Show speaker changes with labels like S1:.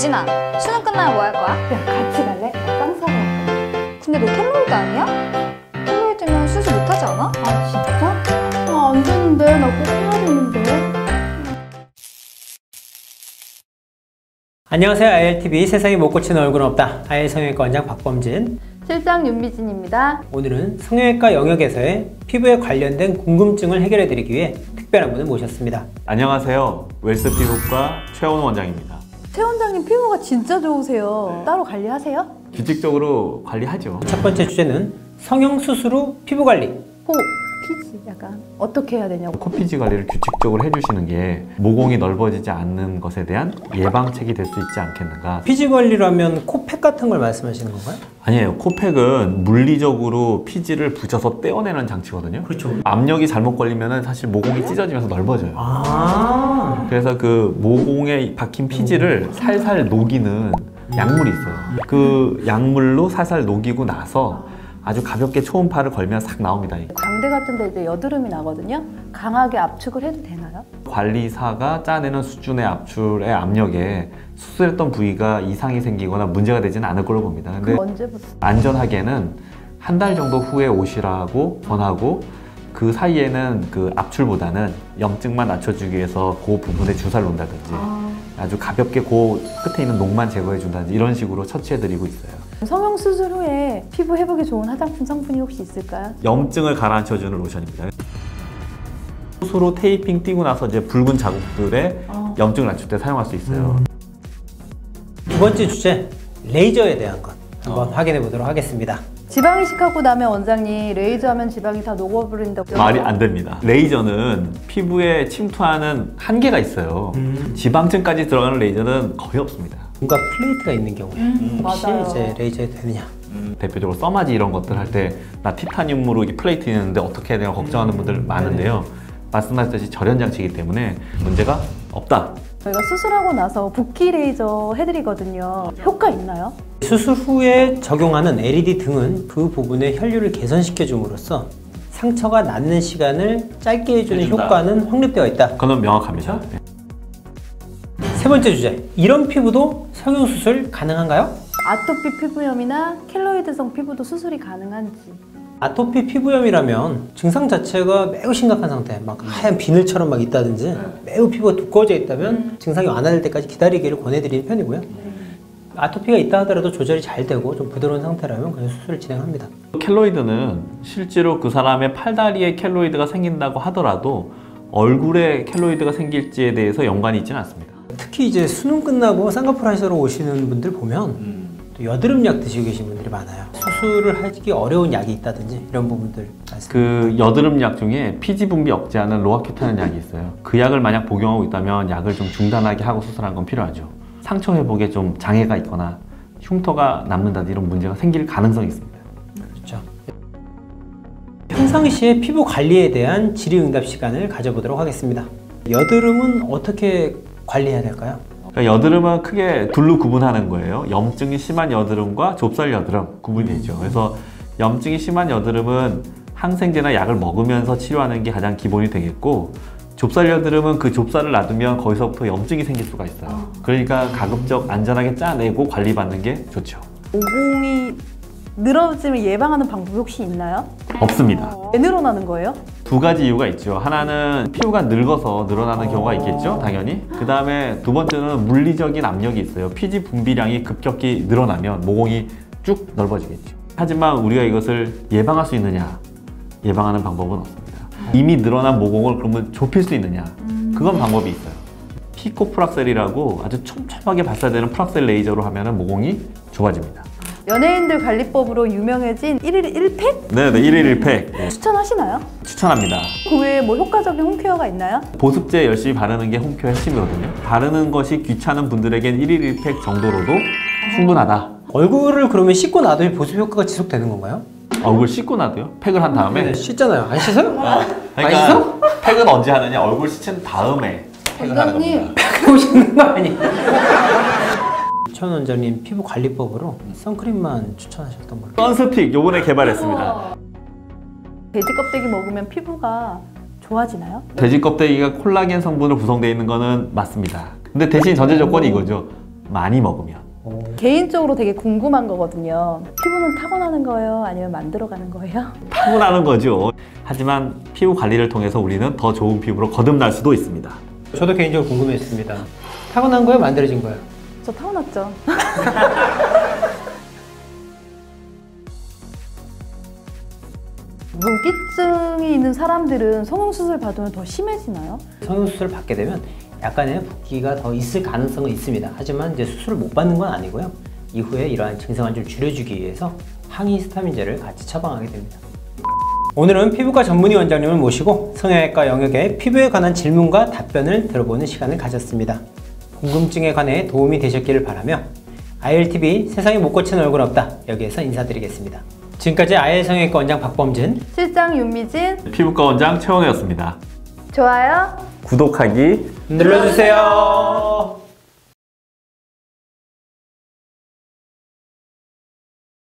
S1: 유진아, 수능 끝나면 뭐 할 거야?
S2: 야, 같이 갈래? 나 빵 사러 갈게.
S1: 근데 너 켈로이드 아니야? 켈로이드면 수술 못하지 않아?
S2: 아, 진짜? 안 되는데. 나 꼭 해야 되는데.
S3: 안녕하세요. ILTV 세상에 못 고치는 얼굴은 없다. IL 성형외과 원장 박범진.
S2: 실장 윤미진입니다.
S3: 오늘은 성형외과 영역에서의 피부에 관련된 궁금증을 해결해 드리기 위해 특별한 분을 모셨습니다.
S4: 안녕하세요. 웰스 피부과 최원우 원장입니다.
S2: 최 원장님 피부가 진짜 좋으세요. 따로 관리하세요?
S4: 규칙적으로 관리하죠.
S3: 첫 번째 주제는 성형수술 후 피부 관리.
S2: 코, 피지 약간 어떻게 해야 되냐고.
S4: 코피지 관리를 규칙적으로 해주시는 게 모공이 넓어지지 않는 것에 대한 예방책이 될 수 있지 않겠는가.
S3: 피지 관리라면 코팩 같은 걸 말씀하시는 건가요?
S4: 아니에요. 코팩은 물리적으로 피지를 붙여서 떼어내는 장치거든요.
S3: 그렇죠.
S4: 압력이 잘못 걸리면 사실 모공이 찢어지면서 넓어져요. 그래서 그 모공에 박힌 피지를 살살 녹이는 약물이 있어요. 그 약물로 살살 녹이고 나서 아주 가볍게 초음파를 걸면 싹 나옵니다.
S2: 광대 같은 데 이제 여드름이 나거든요. 강하게 압축을 해도 되나요?
S4: 관리사가 짜내는 수준의 압출의 압력에 수술했던 부위가 이상이 생기거나 문제가 되지는 않을 걸로 봅니다. 근데
S2: 언제부터?
S4: 안전하게는 한 달 정도 후에 오시라고 권하고, 그 사이에는 그 압출보다는 염증만 낮춰주기 위해서 그 부분에 주사를 놓는다든지 아주 가볍게 그 끝에 있는 녹만 제거해 준다든지 이런 식으로 처치해드리고 있어요.
S2: 성형 수술 후에 피부 회복에 좋은 화장품 성분이 혹시 있을까요?
S4: 염증을 가라앉혀주는 로션입니다. 수로 테이핑 띄고 나서 이제 붉은 자국들에 염증을 낮출 때 사용할 수 있어요.
S3: 두 번째 주제, 레이저에 대한 것 한번 확인해 보도록 하겠습니다.
S2: 지방 이식하고 나면 원장님 레이저하면 지방이 다 녹아버린다고.
S4: 말이 안 됩니다. 레이저는 피부에 침투하는 한계가 있어요. 지방층까지 들어가는 레이저는 거의 없습니다.
S3: 뭔가 플레이트가 있는 경우에 혹시
S2: 맞아요.
S3: 이제 레이저에 되느냐.
S4: 대표적으로 써마지 이런 것들 할 때 나 티타늄으로 이게 플레이트 있는데 어떻게 해야 되나 걱정하는 분들 많은데요. 말씀하셨듯이 절연장치이기 때문에 문제가 없다.
S2: 저희가 수술하고 나서 붓기 레이저 해드리거든요. 효과 있나요?
S3: 수술 후에 적용하는 LED 등은 그 부분의 혈류를 개선시켜 줌으로써 상처가 낫는 시간을 짧게 해주는 효과는 확립되어 있다.
S4: 그건 명확합니다.
S3: 그렇죠? 세 번째 주제, 이런 피부도 성형수술 가능한가요?
S2: 아토피 피부염이나 켈로이드성 피부도 수술이 가능한지.
S3: 아토피 피부염이라면 증상 자체가 매우 심각한 상태, 막 하얀 비늘처럼 막 있다든지 매우 피부가 두꺼워져 있다면 증상이 완화될 때까지 기다리기를 권해드리는 편이고요. 아토피가 있다 하더라도 조절이 잘 되고 좀 부드러운 상태라면 그냥 수술을 진행합니다.
S4: 켈로이드는 실제로 그 사람의 팔다리에 켈로이드가 생긴다고 하더라도 얼굴에 켈로이드가 생길지에 대해서 연관이 있지는 않습니다.
S3: 특히 이제 수능 끝나고 쌍꺼풀 하시러 오시는 분들 보면 또 여드름 약 드시고 계신 분들이 많아요. 수술을 하기 어려운 약이 있다든지 이런 부분들 말씀.
S4: 그 여드름 약 중에 피지 분비 억제하는 로아큐타는 약이 있어요. 그 약을 만약 복용하고 있다면 약을 좀 중단하게 하고 수술하는 건 필요하죠. 상처 회복에 좀 장애가 있거나 흉터가 남는다든지 이런 문제가 생길 가능성이 있습니다.
S3: 그렇죠. 평상시에 피부 관리에 대한 질의응답 시간을 가져보도록 하겠습니다. 여드름은 어떻게 관리해야 될까요?
S4: 그러니까 여드름은 크게 둘로 구분하는 거예요. 염증이 심한 여드름과 좁쌀 여드름 구분이 되죠. 그래서 염증이 심한 여드름은 항생제나 약을 먹으면서 치료하는 게 가장 기본이 되겠고, 좁쌀 여드름은 그 좁쌀을 놔두면 거기서부터 염증이 생길 수가 있어요. 그러니까 가급적 안전하게 짜내고 관리받는 게 좋죠.
S2: 모공이 늘어지면 예방하는 방법이 혹시 있나요?
S4: 없습니다.
S2: 왜 늘어나는 거예요?
S4: 두 가지 이유가 있죠. 하나는 피부가 늙어서 늘어나는 경우가 있겠죠, 당연히. 그 다음에 두 번째는 물리적인 압력이 있어요. 피지 분비량이 급격히 늘어나면 모공이 쭉 넓어지겠죠. 하지만 우리가 이것을 예방할 수 있느냐? 예방하는 방법은 없습니다. 이미 늘어난 모공을 그러면 좁힐 수 있느냐? 그건 방법이 있어요. 피코프락셀이라고 아주 촘촘하게 발사되는 프락셀 레이저로 하면 모공이 좁아집니다.
S2: 연예인들 관리법으로 유명해진 1일 1팩?
S4: 네네, 1일 1팩.
S2: 추천하시나요?
S4: 추천합니다.
S2: 그 외에 뭐 효과적인 홈케어가 있나요?
S4: 보습제 열심히 바르는 게 홈케어 핵심이거든요. 바르는 것이 귀찮은 분들에겐 1일 1팩 정도로도 충분하다.
S3: 얼굴을 그러면 씻고 나도 보습 효과가 지속되는 건가요?
S4: 얼굴 씻고 나도요? 팩을 한 다음에?
S3: 네, 씻잖아요. 안 씻어요?
S4: 그러니까 팩은 언제 하느냐? 얼굴 씻은 다음에 팩을 하는 겁니다.
S3: 그러고 싶는 거 아니에요? 최원 원장님 피부 관리법으로 선크림만 추천하셨던 걸로.
S4: 선스틱 요번에 개발했습니다.
S2: 돼지 껍데기 먹으면 피부가 좋아지나요?
S4: 돼지 껍데기가 콜라겐 성분으로 구성되어 있는 거는 맞습니다. 근데 대신 전제 조건이 이거죠. 많이 먹으면.
S2: 개인적으로 되게 궁금한 거거든요. 피부는 타고나는 거예요? 아니면 만들어가는 거예요?
S4: 타고나는 거죠. 하지만 피부 관리를 통해서 우리는 더 좋은 피부로 거듭날 수도 있습니다.
S3: 저도 개인적으로 궁금했습니다. 타고난 거예요? 만들어진 거예요?
S2: 저 타고났죠. 무기증이 있는 사람들은 성형수술 받으면 더 심해지나요?
S3: 성형수술을 받게 되면 약간의 붓기가 더 있을 가능성은 있습니다. 하지만 이제 수술을 못 받는 건 아니고요. 이후에 이러한 증상을 좀 줄여주기 위해서 항히스타민제를 같이 처방하게 됩니다. 오늘은 피부과 전문의 원장님을 모시고 성형외과 영역의 피부에 관한 질문과 답변을 들어보는 시간을 가졌습니다. 궁금증에 관해 도움이 되셨기를 바라며 ILTV 세상에 못 고치는 얼굴 없다 여기에서 인사드리겠습니다. 지금까지 IL 성형외과 원장 박범진,
S2: 실장 윤미진,
S4: 피부과 원장 최원우였습니다.
S2: 좋아요.
S4: 구독하기
S3: 눌러주세요.